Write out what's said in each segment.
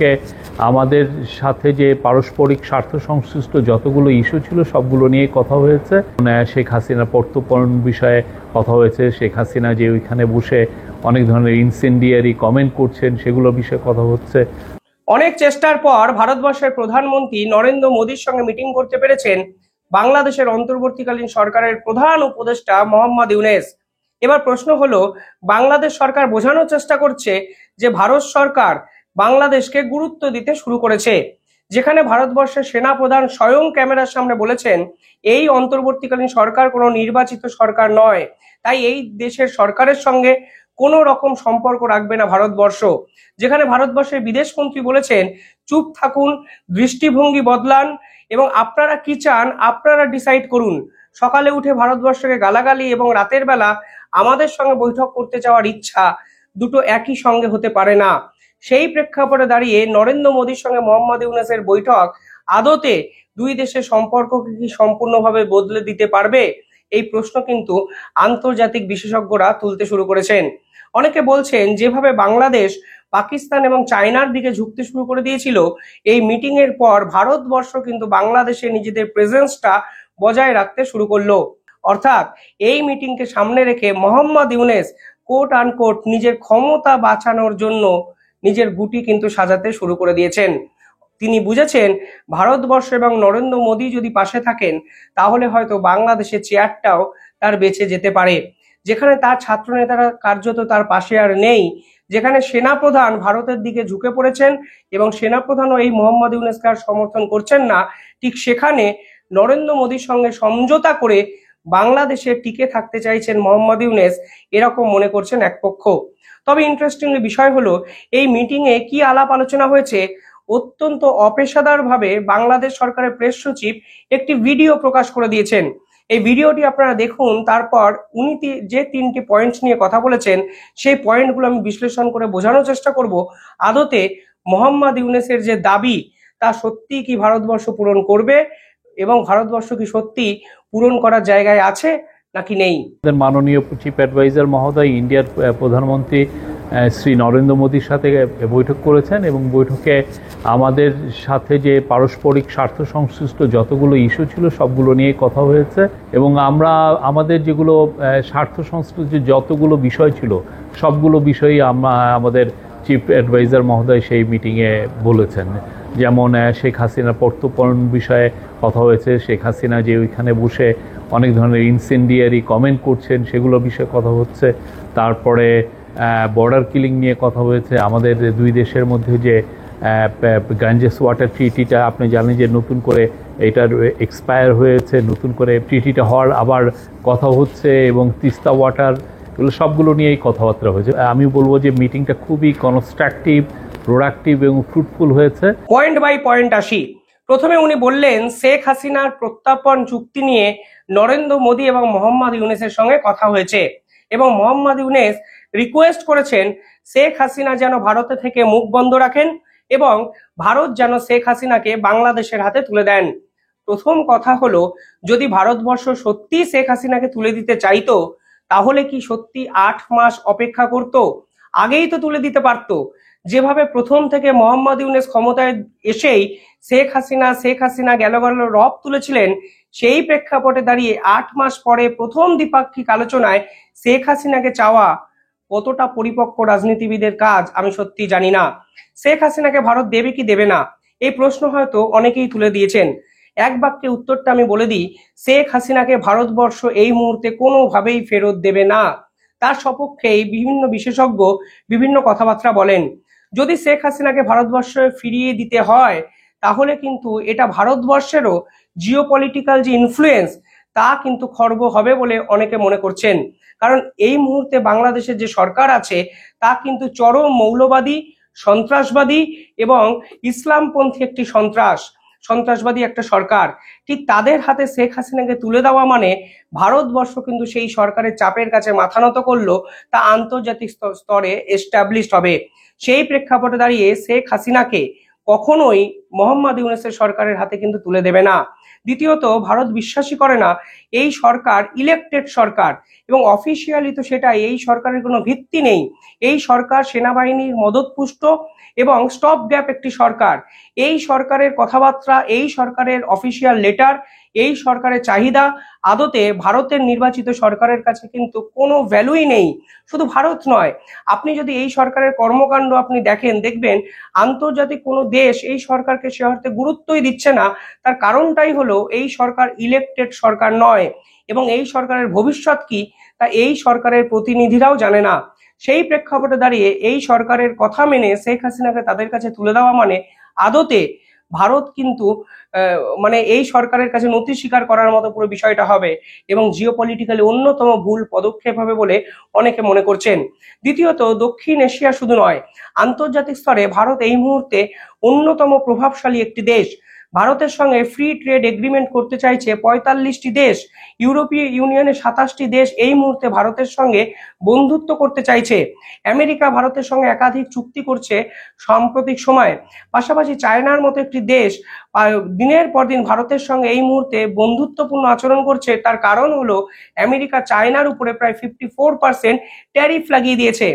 বৈঠকে আমাদের সাথে যে পারস্পরিক স্বার্থ সংশ্লিষ্ট যতগুলো ইস্যু ছিল সবগুলো নিয়ে কথা হয়েছে। শেখ হাসিনার প্রত্যর্পণ বিষয়ে কথা হয়েছে। শেখ হাসিনা যে ওইখানে বসে অনেক ধরনের ইনসেন্ডিয়ারি কমেন্ট করছেন সেগুলো বিষয়ে কথা হচ্ছে। অনেক চেষ্টার পর ভারতবর্ষের প্রধানমন্ত্রী নরেন্দ্র মোদীর সঙ্গে মিটিং করতে পেরেছেন বাংলাদেশের অন্তর্বর্তীকালীন সরকারের প্রধান উপদেষ্টা মোহাম্মদ ইউনূস। এবার প্রশ্ন হলো, বাংলাদেশ সরকার বোঝানোর চেষ্টা করছে যে ভারত সরকার বাংলাদেশকে গুরুত্ব দিতে শুরু করেছে, যেখানে ভারতবর্ষের সেনাপ্রধান স্বয়ং ক্যামেরার সামনে বলেছেন এই অন্তর্বর্তীকালীন সরকার কোনো নির্বাচিত সরকার নয়, তাই এই দেশের সরকারের সঙ্গে কোনো রকম সম্পর্ক রাখবে না ভারতবর্ষ। যেখানে ভারতবর্ষের বিদেশমন্ত্রী বলেছেন চুপ থাকুন, দৃষ্টিভঙ্গি বদলান এবং আপনারা কি চান আপনারা ডিসাইড করুন। সকালে উঠে ভারতবর্ষকে গালাগালি এবং রাতের বেলা আমাদের সঙ্গে বৈঠক করতে যাওয়ার ইচ্ছা দুটো একই সঙ্গে হতে পারে না। সেই প্রেক্ষাপটে দাঁড়িয়ে নরেন্দ্র মোদীর সঙ্গে মোহাম্মদ ইউনূসের বৈঠক আদতে দুই দেশের সম্পর্ককে কি সম্পূর্ণভাবে বদলে দিতে পারবে, এই প্রশ্ন কিন্তু আন্তর্জাতিক বিশেষজ্ঞরা তুলতে শুরু করেছেন। অনেকে বলছেন যেভাবে বাংলাদেশ পাকিস্তান এবং চায়নার দিকে ঝুঁকতে শুরু করে দিয়েছিল, এই মিটিং এর পর ভারতবর্ষ কিন্তু বাংলাদেশে নিজেদের প্রেজেন্সটা বজায় রাখতে শুরু করলো। অর্থাৎ এই মিটিংকে সামনে রেখে মোহাম্মদ ইউনূস কোট আনকোট নিজের ক্ষমতা বাঁচানোর জন্য নিজের গুটি কিন্তু সাজাতে শুরু করে দিয়েছেন। তিনি বুঝেছেন ভারতবর্ষ এবং নরেন্দ্র মোদী যদি পাশে থাকেন তাহলে হয়তো বাংলাদেশের চেয়ারটাও তার বেঁচে যেতে পারে। যেখানে তার ছাত্রনেতারা কার্যত তার পাশে আর নেই, যেখানে সেনাপ্রধান ভারতের দিকে ঝুঁকে পড়েছেন এবং সেনাপ্রধানও এই মোহাম্মদ ইউনূসকে আর সমর্থন করছেন না, ঠিক সেখানে নরেন্দ্র মোদীর সঙ্গে সমঝোতা করে বাংলাদেশে টিকে থাকতে চাইছেন মোহাম্মদ ইউনূস, এরকম মনে করছেন এক পক্ষ। তবে ইন্টারেস্টিং বিষয় হলো এই মিটিংয়ে কি আলাপ আলোচনা হয়েছে। অত্যন্ত অপেশাদারভাবে বাংলাদেশ সরকারের প্রেস সচিব একটি ভিডিও প্রকাশ করে দিয়েছেন। এই ভিডিওটি আপনারা দেখুন, তারপর উনি যে তিনটি পয়েন্ট নিয়ে কথা বলেছেন সেই পয়েন্টগুলো আমি বিশ্লেষণ করে বোঝানোর চেষ্টা করব আদতে মোহাম্মদ ইউনূসের যে দাবি তা সত্যি কি ভারতবর্ষ পূরণ করবে এবং ভারতবর্ষ কি সত্যি পূরণ করার জায়গায় আছে নাকি নেই। মাননীয় চিফ অ্যাডভাইজার মহোদয় ইন্ডিয়ার প্রধানমন্ত্রী শ্রী নরেন্দ্র মোদীর সাথে বৈঠক করেছেন এবং বৈঠকে আমাদের সাথে যে পারস্পরিক স্বার্থ সংশ্লিষ্ট যতগুলো ইস্যু ছিল সবগুলো নিয়ে কথা হয়েছে এবং আমরা আমাদের যেগুলো স্বার্থ সংশ্লিষ্ট যতগুলো বিষয় ছিল সবগুলো বিষয়ই আমাদের চিফ অ্যাডভাইজার মহোদয় সেই মিটিংয়ে বলেছেন। যেমন শেখ হাসিনার প্রত্যর্পণ বিষয়ে কথা হয়েছে। শেখ হাসিনা যে ওইখানে বসে অনেক ধরনের ইনসেন্ডিয়ারি কমেন্ট করছেন সেগুলো বিষয়ে কথা হচ্ছে। তারপরে বর্ডার কিলিং নিয়ে কথা হয়েছে। আমাদের দুই দেশের মধ্যে যে গাঞ্জেস ওয়াটার ট্রিটিটা আপনি জানেন যে নতুন করে এটার এক্সপায়ার হয়েছে, নতুন করে ট্রিটিটা হওয়ার আবার কথা হচ্ছে এবং তিস্তা ওয়াটার, এগুলো সবগুলো নিয়েই কথাবার্তা হয়েছে। আমি বলবো যে মিটিংটা খুবই কনস্ট্রাকটিভ, প্রোডাক্টিভ এবং ফ্রুটফুল হয়েছে। পয়েন্ট বাই পয়েন্ট আসি। প্রথমে উনি বললেন শেখ হাসিনার প্রত্যর্পণ চুক্তি নিয়ে নরেন্দ্র মোদী এবং মোহাম্মদ ইউনূসের সঙ্গে কথা হয়েছে এবং মোহাম্মদ ইউনূস রিকোয়েস্ট করেছেন শেখ হাসিনা যেন ভারতে থেকে মুখ বন্ধ রাখেন এবং ভারত যেন শেখ হাসিনাকে বাংলাদেশের হাতে তুলে দেন। প্রথম কথা হলো, যদি ভারতবর্ষ সত্যি শেখ হাসিনাকে তুলে দিতে চাইতো তাহলে কি সত্যি 8 মাস অপেক্ষা করত? আগেই তো তুলে দিতে পারতো। যেভাবে প্রথম থেকে মোহাম্মদ ইউনূস ক্ষমতায় এসেই শেখ হাসিনা গেল রব তুলেছিলেন, সেই প্রেক্ষাপটে দাঁড়িয়ে 8 মাস পরে প্রথম দ্বিপাক্ষিক আলোচনায় শেখ হাসিনাকে চাওয়া কতটা পরিপক্ক রাজনীতিবিদের কাজ আমি সত্যি জানি না। শেখ হাসিনাকে ভারত দেবে কি দেবে না, এই প্রশ্ন হয়তো অনেকেই তুলে দিয়েছেন। এক বাক্যে উত্তরটা আমি বলে দিই, শেখ হাসিনাকে ভারতবর্ষ এই মুহূর্তে কোনোভাবেই ফেরত দেবে না। তার সপক্ষেই বিভিন্ন বিশেষজ্ঞ বিভিন্ন কথাবার্তা বলেন। যদি শেখ হাসিনাকে ভারতবর্ষে ফিরিয়ে দিতে হয় তাহলে কিন্তু এটা ভারতবর্ষেরও জিওপলিটিক্যাল যে ইনফ্লুয়েন্স তা কিন্তু খর্ব হবে বলে অনেকে মনে করছেন। কারণ এই মুহূর্তে বাংলাদেশের যে সরকার আছে তা কিন্তু চরম মৌলবাদী, সন্ত্রাসবাদী এবং ইসলামপন্থী একটি সন্ত্রাসবাদী একটা সরকার। ঠিক তাদের হাতে শেখ হাসিনাকে তুলে দেওয়া মানে ভারতবর্ষ কিন্তু সেই সরকারের চাপের কাছে মাথা নত করলো, তা আন্তর্জাতিক স্তরে এস্টাবলিশড হবে। সেই প্রেক্ষাপটে দাঁড়িয়ে শেখ হাসিনাকে কখনোই মোহাম্মদ ইউনূসের সরকারের হাতে কিন্তু তুলে দেবে না। দ্বিতীয়ত, ভারত বিশ্বাসই করে না এই সরকার ইলেকটেড সরকার, এবং অফিসিয়ালি তো সেটাই, এই সরকারের কোনো ভিত্তি নেই। এই সরকার সেনাবাহিনীর মদতপুষ্ট এবং স্টপ গ্যাপ একটি সরকার। এই সরকারের কথাবার্তা, এই সরকারের অফিসিয়াল লেটার, এই সরকারের চাহিদা আদতে ভারতের নির্বাচিত সরকারের কাছে কিন্তু কোনো ভ্যালুই নেই। শুধু ভারত নয়, আপনি যদি এই সরকারের কর্মকাণ্ড আপনি দেখবেন আন্তর্জাতিক কোনো দেশ এই সরকারকে সে অর্থে গুরুত্বই দিচ্ছে না। তার কারণটাই হলো এই সরকার ইলেকটেড সরকার নয়, এবং এই সরকারের ভবিষ্যৎ কি তা এই সরকারের প্রতিনিধিরাও জানে না। সেই প্রেক্ষাপটে দাঁড়িয়ে এই সরকারের কথা মেনে শেখ হাসিনাকে তাদের কাছে তুলে দেওয়া মানে আদতে ভারত কিন্তু মানে এই সরকারের কাছে নথি স্বীকার করার মতো পুরো বিষয়টা হবে, এবং জিওপলিটিক্যালি অন্যতম ভুল পদক্ষেপ হবে বলে অনেকে মনে করছেন। দ্বিতীয়ত, দক্ষিণ এশিয়া শুধু নয়, আন্তর্জাতিক স্তরে ভারত এই মুহূর্তে অন্যতম প্রভাবশালী একটি দেশ। ভারতের সঙ্গে ফ্রি ট্রেড এগ্রিমেন্ট করতে চাইছে ৪৫টি দেশ। ইউরোপীয় ইউনিয়নের ২৭টি দেশ এই মুহূর্তে ভারতের সঙ্গে বন্ধুত্ব করতে চাইছে। আমেরিকা ভারতের সঙ্গে একাধিক চুক্তি করছে সাম্প্রতিক সময়ে। পাশাপাশি চায়নার মতো একটি দেশ দিনের পর দিন ভারতের সঙ্গে এই মুহূর্তে বন্ধুত্বপূর্ণ আচরণ করছে। তার কারণ হলো আমেরিকা চায়নার উপরে প্রায় 54% ট্যারিফ লাগিয়ে দিয়েছে।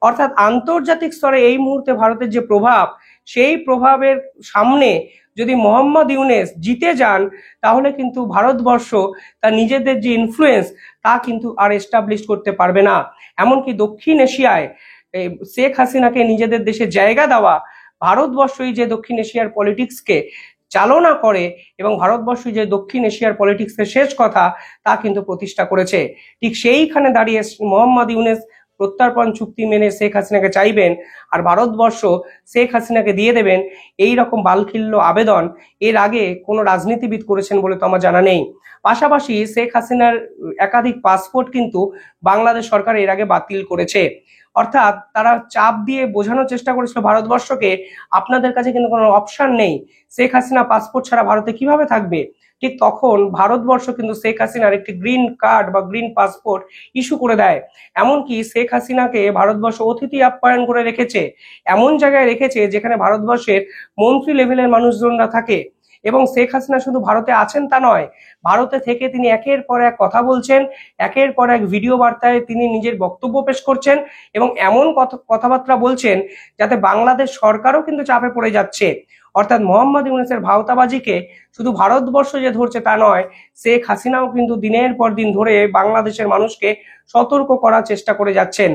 অর্থাৎ আন্তর্জাতিক স্তরে এই মুহূর্তে ভারতের যে প্রভাব, সেই প্রভাবের সামনে যদি মোহাম্মদ ইউনূস জিতে যান, তাহলে কিন্তু ভারতবর্ষ তার নিজেদের যে ইনফ্লুয়েন্স তা কিন্তু আর এস্টাবলিশ করতে পারবে না। এমনকি দক্ষিণ এশিয়ায় শেখ হাসিনাকে নিজেদের দেশে জায়গা দেওয়া, ভারতবর্ষই যে দক্ষিণ এশিয়ার পলিটিক্সকে চালনা করে এবং ভারতবর্ষই যে দক্ষিণ এশিয়ার পলিটিক্সের শেষ কথা তা কিন্তু প্রতিষ্ঠা করেছে। ঠিক সেইখানে দাঁড়িয়ে মোহাম্মদ ইউনূস প্রত্যর্পণ চুক্তি মেনে শেখ হাসিনাকে চাইবেন, আর ভারতবর্ষ শেখ হাসিনাকে দিয়ে দেবেন, এই রকম বালখিল্য আবেদন এর আগে কোনো রাজনীতিবিদ করেছেন বলে তো আমার জানা নেই। পাশাপাশি শেখ হাসিনার একাধিক পাসপোর্ট কিন্তু বাংলাদেশ সরকার এর আগে বাতিল করেছে। অর্থাৎ তারা চাপ দিয়ে বোঝানোর চেষ্টা করেছিল ভারতবর্ষকে, আপনাদের কাছে কিন্তু কোনো অপশন নেই, শেখ হাসিনা পাসপোর্ট ছাড়া ভারতে কিভাবে থাকবে। ঠিক তখন ভারতবর্ষ কিন্তু শেখ হাসিনার একটি গ্রিন কার্ড বা গ্রিন পাসপোর্ট ইস্যু করে দেয়। এমনকি শেখ হাসিনাকে ভারতবর্ষ অতিথি আপ্যায়ন করে রেখেছে, এমন জায়গায় রেখেছে যেখানে ভারতবর্ষের মন্ত্রী লেভেলের মানুষজনরা থাকে। এবং শেখ হাসিনা শুধু ভারতে আছেন তা নয়, ভারতে থেকে তিনি একের পর এক কথা বলছেন, একের পর এক ভিডিও বার্তায় তিনি নিজের বক্তব্য পেশ করছেন, এবং এমন কথাবার্তা বলছেন যাতে বাংলাদেশ সরকারও কিন্তু চাপে পড়ে যাচ্ছে। অর্থাৎ মোহাম্মদ ইউনূসের ভাওতাবাজিকে শুধু ভারতবর্ষ যে ধরছে তা নয়, শেখ হাসিনাও কিন্তু দিনের পর দিন ধরে বাংলাদেশের মানুষকে সতর্ক করার চেষ্টা করে যাচ্ছেন,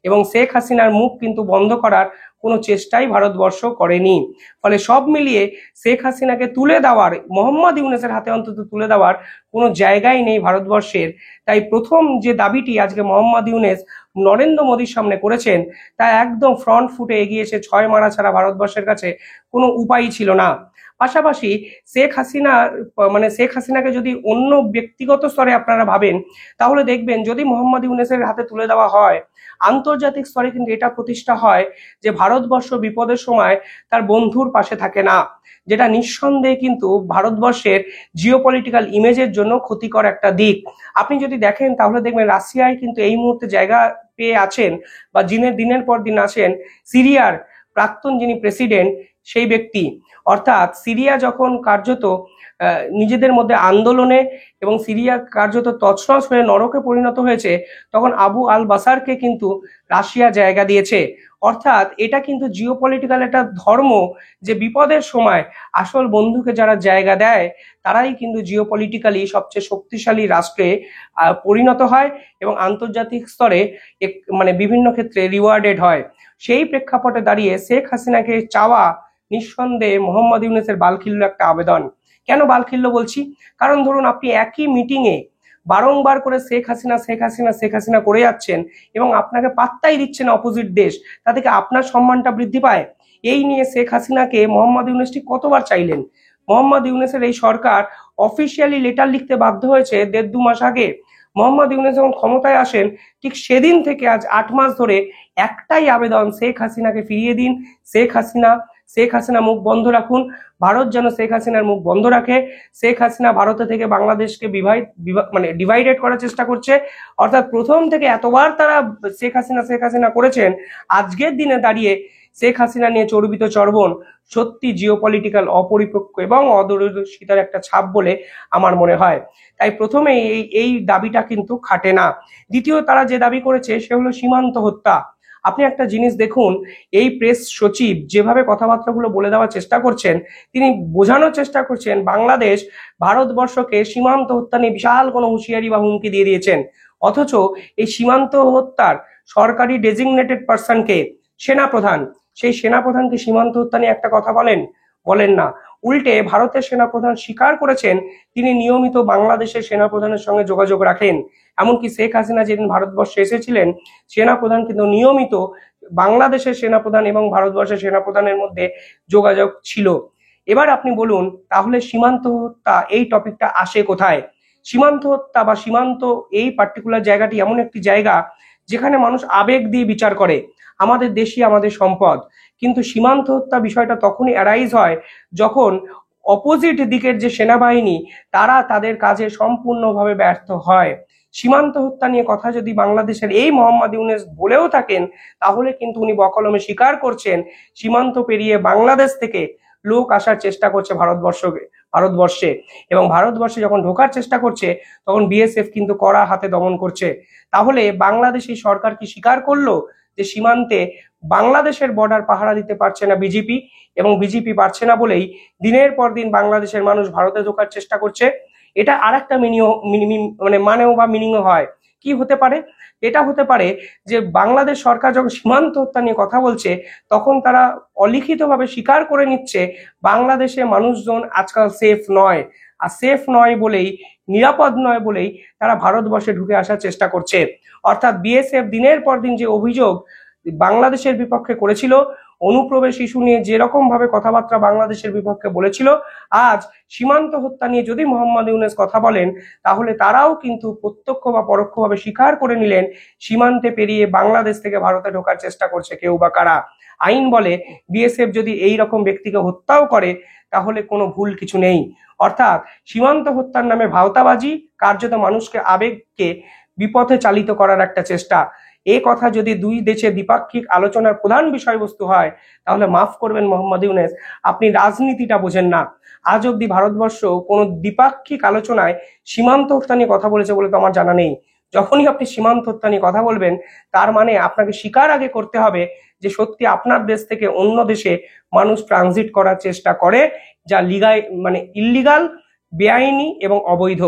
এবং শেখ হাসিনার মুখ কিন্তু বন্ধ করার কোনো চেষ্টাই ভারতবর্ষ করেনি। ফলে সব মিলিয়ে শেখ হাসিনাকে তুলে দেওয়ার, মোহাম্মদ ইউনূসের হাতে অন্তত তুলে দেওয়ার কোনো জায়গাই নেই ভারতবর্ষের। তাই প্রথম যে দাবিটি আজকে মোহাম্মদ ইউনূস নরেন্দ্র মোদীর সামনে করেছেন তা একদম ফ্রন্ট ফুটে এগিয়েছে, 6 মারা ছাড়া ভারতবর্ষের কাছে কোনো উপায় ছিল না। পাশাপাশি শেখ হাসিনাকে যদি অন্য ব্যক্তিগত স্তরে আপনারা ভাবেন, তাহলে দেখবেন যদি মোহাম্মদ ইউনূসের হাতে তুলে দেওয়া হয়, আন্তর্জাতিক স্তরে কিন্তু এটা প্রতিষ্ঠা হয় যে ভারতবর্ষ বিপদের সময় তার বন্ধুর পাশে থাকে না, যেটা নিঃসন্দেহে কিন্তু ভারতবর্ষের জিওপলিটিক্যাল ইমেজের জন্য ক্ষতিকর একটা দিক। আপনি যদি দেখেন তাহলে দেখবেন রাশিয়ায় কিন্তু এই মুহূর্তে জায়গা পেয়ে আছেন, বা দিনের পর দিন আছেন সিরিয়ার প্রাক্তন যিনি প্রেসিডেন্ট সেই ব্যক্তি। অর্থাৎ সিরিয়া যখন কার্যত নিজেদের মধ্যে আন্দোলনে এবং সিরিয়া কার্যত তছনছ হয়ে নরকে পরিণত হয়েছে, তখন আবু আল বাসারকে কিন্তু রাশিয়া জায়গা দিয়েছে। অর্থাৎ এটা কিন্তু জিওপলিটিক্যাল একটা ধর্ম, যে বিপদের সময় আসল বন্ধুকে যারা জায়গা দেয় তারাই কিন্তু জিওপলিটিক্যালি সবচেয়ে শক্তিশালী রাষ্ট্রে পরিণত হয় এবং আন্তর্জাতিক স্তরে বিভিন্ন ক্ষেত্রে রিওয়ার্ডেড হয়। সেই প্রেক্ষাপটে দাঁড়িয়ে শেখ হাসিনাকে চাওয়া নিঃসন্দেহে মোহাম্মদ ইউনূসের বালখিল্য একটা আবেদন। কেন বালখিল্য বলছি? কারণ ধরুন আপনি একই মিটিংয়ে বারংবার করে শেখ হাসিনা করে যাচ্ছেন এবং আপনাকে পাত্তাই দিচ্ছে না অপোজিট দেশ, তা থেকে আপনার সম্মানটা বৃদ্ধি পায়। এই নিয়ে শেখ হাসিনাকে মোহাম্মদ ইউনূস ঠিক কতবার চাইলেন। মোহাম্মদ ইউনূসের এই সরকার অফিসিয়ালি লেটার লিখতে বাধ্য হয়েছে 1.5-2 মাস আগে। মোহাম্মদ ইউনূস যখন ক্ষমতায় আসেন ঠিক সেদিন থেকে আজ 8 মাস ধরে একটাই আবেদন, শেখ হাসিনাকে ফিরিয়ে দিন, শেখ হাসিনা শেখ হাসিনা মুখ বন্ধ রাখুন, ভারত যেন শেখ হাসিনার মুখ বন্ধ রাখে। শেখ হাসিনা ভারতে থেকে বাংলাদেশকে ডিভাইডেড করার চেষ্টা করছে। অর্থাৎ প্রথম থেকে এতবার তারা শেখ হাসিনা করেছেন, আজকের দিনে দাঁড়িয়ে শেখ হাসিনা নিয়ে চর্বিত চর্বণ সত্যি জিওপলিটিক্যাল অপরিপক্ক এবং অদূরদর্শিতার একটা ছাপ বলে আমার মনে হয়। তাই প্রথমে এই দাবিটা কিন্তু খাটে না। দ্বিতীয়, তারা যে দাবি করেছে সে হলো সীমান্ত হত্যা। আপনি একটা জিনিস দেখুন, এই প্রেস সচিব যেভাবে কথাবার্তাগুলো বলে দেওয়ার চেষ্টা করছেন, তিনি বোঝানোর চেষ্টা করছেন বাংলাদেশ ভারতবর্ষকে সীমান্ত হত্যা নিয়ে বিশাল কোনো হুঁশিয়ারি বা হুমকি দিয়ে দিয়েছেন। অথচ এই সীমান্ত হত্যার সরকারি ডেজিগনেটেড পার্সনকে সেনাপ্রধান, সেই সেনাপ্রধানকে সীমান্ত হত্যা নিয়ে একটা কথা বলেন না। উল্টে ভারতের সেনাপ্রধান স্বীকার করেছেন তিনি নিয়মিত বাংলাদেশের সেনাপ্রধানের সঙ্গে যোগাযোগ রাখেন। এমনকি শেখ হাসিনা যেদিন ভারতবর্ষে এসেছিলেন, সেনাপ্রধান কিন্তু নিয়মিত বাংলাদেশের সেনাপ্রধান এবং ভারতবর্ষের সেনাপ্রধানের মধ্যে যোগাযোগ ছিল। এবার আপনি বলুন, তাহলে সীমান্ত হত্যা এই টপিকটা আসে কোথায়? সীমান্ত হত্যা বা সীমান্ত এই পার্টিকুলার জায়গাটি এমন একটি জায়গা যেখানে মানুষ আবেগ দিয়ে বিচার করে, আমাদের দেশই আমাদের সম্পদ। কিন্তু সীমান্ত হত্যা বিষয়টা তখনই অ্যারাইজ হয় যখন অপোজিট দিকের যে সেনাবাহিনী তারা তাদের কাজে সম্পূর্ণভাবে ব্যর্থ হয়। সীমান্ত হত্যা নিয়ে কথা যদি বাংলাদেশের এই মোহাম্মদ ইউনূস বলেও থাকেন, তাহলে কিন্তু উনি বকলমে স্বীকার করছেন সীমান্ত পেরিয়ে বাংলাদেশ থেকে লোক আসার চেষ্টা করছে ভারতবর্ষে, এবং ভারতবর্ষে যখন ঢোকার চেষ্টা করছে তখন বিএসএফ কিন্তু কড়া হাতে দমন করছে। তাহলে বাংলাদেশি সরকার কি স্বীকার করলো যে সীমান্তে বাংলাদেশের বর্ডার পাহারা দিতে পারছে না বিজেপি, এবং বিজেপি পারছে না বলেই দিনের পর দিন বাংলাদেশের মানুষ ভারতে ঢোকার চেষ্টা করছে? এটা আর একটা মিনিংও হয়। কি হতে পারে? এটা হতে পারে যে বাংলাদেশ সরকার যখন সীমান্ত হত্যা নিয়ে কথা বলছে, তখন তারা অলিখিতভাবে স্বীকার করে নিচ্ছে বাংলাদেশে মানুষজন আজকাল সেফ নয়, আর সেফ নয় বলেই, নিরাপদ নয় বলেই তারা ভারতবর্ষে ঢুকে আসার চেষ্টা করছে। অর্থাৎ বিএসএফ দিনের পর দিন যে অভিযোগ বাংলাদেশের বিপক্ষে করেছিল, অনুপ্রবেশ ইস্যু নিয়ে যেরকম ভাবে কথাবার্তা বাংলাদেশের বিপক্ষে বলেছিল, আজ সীমান্ত হত্যা নিয়ে যদি মোহাম্মদ ইউনূস কথা বলেন, তাহলে তারাও কিন্তু প্রত্যক্ষ বা পরোক্ষভাবে স্বীকার করে নিলেন সীমান্তে পেরিয়ে বাংলাদেশ থেকে ভারতে ঢোকার চেষ্টা করছে কেউ বা কারা। আইন বলে বিএসএফ যদি এই রকম ব্যক্তিকে হত্যাও করে তাহলে কোনো ভুল কিছু নেই। অর্থাৎ সীমান্ত হত্যার নামে ভাওতাবাজি, কার্যত মানুষকে আবেগকে বিপথে চালিত করার একটা চেষ্টা। এই কথা যদি দুই দেশের দ্বিপাক্ষিক আলোচনার প্রধান বিষয়বস্তু হয়, তাহলে মাফ করবেন মোহাম্মদ ইউনূস, আপনি রাজনীতিটা বোঝেন না। আজ অব্দি ভারতবর্ষ কোনো দ্বিপাক্ষিক আলোচনায় সীমান্ত হত্যা নিয়ে কথা বলেছে বলে তো আমার জানা নেই। যখনই আপনি সীমান্ত হত্যা নিয়ে কথা বলবেন, তার মানে আপনাকে স্বীকার আগে করতে হবে যে সত্যি আপনার দেশ থেকে অন্য দেশে মানুষ ট্রানজিট করার চেষ্টা করে, যা ইল্লিগাল, বেআইনি এবং অবৈধ।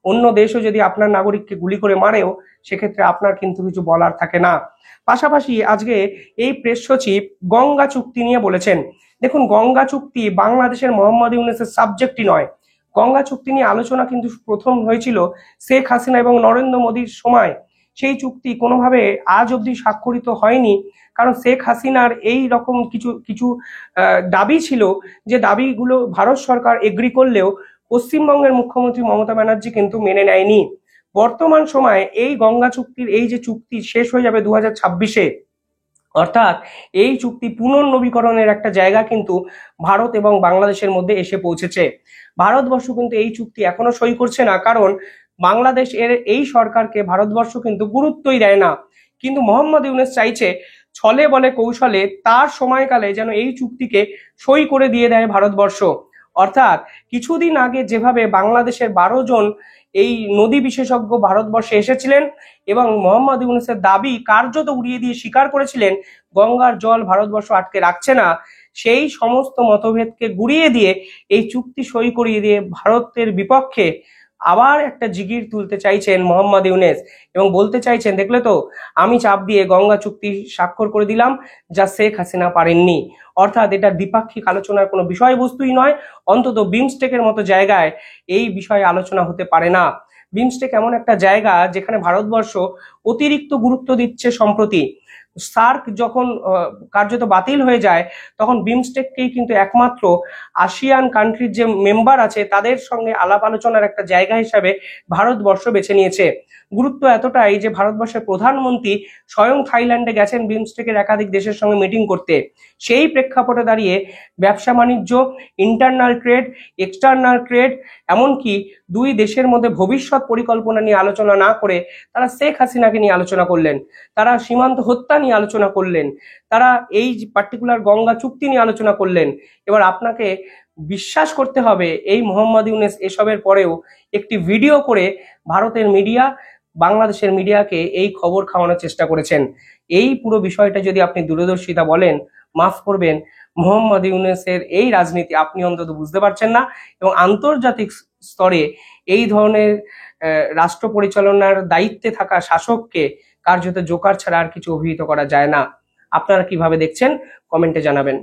অন্য দেশও যদি আপনার নাগরিককে গুলি করে মারেও, সেক্ষেত্রে আপনার কিন্তু কিছু বলার থাকে না। পাশাপাশি আজকে এই প্রেস সচিব গঙ্গা চুক্তি নিয়ে বলেছেন। দেখুন, গঙ্গা চুক্তি বাংলাদেশের মোহাম্মদ ইউনূসের সাবজেক্টই নয়। গঙ্গা চুক্তি নিয়ে আলোচনা কিন্তু প্রথম হয়েছিল শেখ হাসিনা এবং নরেন্দ্র মোদীর সময়। সেই চুক্তি কোনোভাবে আজ অবধি স্বাক্ষরিত হয়নি, কারণ শেখ হাসিনার এই রকম কিছু দাবি ছিল, যে দাবিগুলো ভারত সরকার এগ্রি করলেও পশ্চিমবঙ্গের মুখ্যমন্ত্রী মমতা ব্যানার্জি কিন্তু মেনে নেয়নি। বর্তমান সময়ে এই গঙ্গা চুক্তির এই যে চুক্তি শেষ হয়ে যাবে 2026-এ, অর্থাৎ এই চুক্তি পুনর্নবীকরণের একটা জায়গা কিন্তু ভারত এবং বাংলাদেশের মধ্যে এসে পৌঁছেছে। ভারতবর্ষ কিন্তু এই চুক্তি এখনো সই করছে না, কারণ বাংলাদেশ এর এই সরকারকে ভারতবর্ষ কিন্তু গুরুত্বই দেয় না। কিন্তু মোহাম্মদ ইউনূস চাইছে ছলে বলে কৌশলে তার সময়কালে যেন এই চুক্তিকে সই করে দিয়ে দেয় ভারতবর্ষ। অর্থাৎ কিছুদিন আগে যেভাবে বাংলাদেশের 12 জন এই নদী বিশেষজ্ঞ ভারতবর্ষে এসেছিলেন এবং মোহাম্মদ ইউনূসের দাবি কার্যত উড়িয়ে দিয়ে স্বীকার করেছিলেন গঙ্গার জল ভারতবর্ষ আটকে রাখছে না, সেই সমস্ত মতভেদকে গুড়িয়ে দিয়ে এই চুক্তি সই করিয়ে দিয়ে ভারতের বিপক্ষে আবার একটা জিগির তুলতে চাইছেন মোহাম্মদ ইউনূস, এবং বলতে চাইছেন, দেখলে তো আমি চাপ দিয়ে গঙ্গা চুক্তি স্বাক্ষর করে দিলাম, যা শেখ হাসিনা পারেননি। অর্থাৎ এটা দ্বিপাক্ষিক আলোচনার কোনো বিষয়বস্তুই নয়। অন্তত বিমস্টেকের মতো জায়গায় এই বিষয়ে আলোচনা হতে পারে না। বিমস্টেক এমন একটা জায়গা যেখানে ভারতবর্ষ অতিরিক্ত গুরুত্ব দিচ্ছে সম্প্রতি। সার্ক যখন কার্যত বাতিল হয়ে যায়, তখন বিমস্টেককেই কিন্তু একমাত্র আসিয়ান কান্ট্রির যে মেম্বার আছে তাদের সঙ্গে আলাপ আলোচনার একটা জায়গা হিসাবে ভারতবর্ষ বেছে নিয়েছে। গুরুত্ব এতটাই যে ভারতবর্ষের প্রধানমন্ত্রী স্বয়ং থাইল্যান্ডে গেছেন বিমস্টেকের একাধিক দেশের সঙ্গে মিটিং করতে। সেই প্রেক্ষাপটে দাঁড়িয়ে ব্যবসা বাণিজ্য, ইন্টারনাল ট্রেড, এক্সটার্নাল ট্রেড, এমনকি দুই দেশের মধ্যে ভবিষ্যৎ পরিকল্পনা নিয়ে আলোচনা না করে তারা শেখ হাসিনাকে নিয়ে আলোচনা করলেন, তারা সীমান্ত হত্যা নিয়ে আলোচনা করলেন, তারা এই পার্টিকুলার গঙ্গা চুক্তি নিয়ে আলোচনা করলেন। এবার আপনাকে বিশ্বাস করতে হবে এই মোহাম্মদ ইউনূস এসবের পরেও একটি ভিডিও করে ভারতের মিডিয়া, বাংলাদেশের মিডিয়াকে এই খবর খাওয়ানোর চেষ্টা করেছেন। এই পুরো বিষয়টা যদি আপনি দূরদর্শিতা বলেন, মাফ করবেন, মোহাম্মদ ইউনূসের এই রাজনীতি আপনি অন্তত বুঝতে পারছেন না। এবং আন্তর্জাতিক স্তরে এই ধরনের রাষ্ট্র পরিচালনার দায়িত্বে থাকা শাসককে কার্যত জোকার ছাড়া আর কিছু অভিহিত করা যায় না। আপনারা কিভাবে দেখছেন কমেন্টে জানাবেন।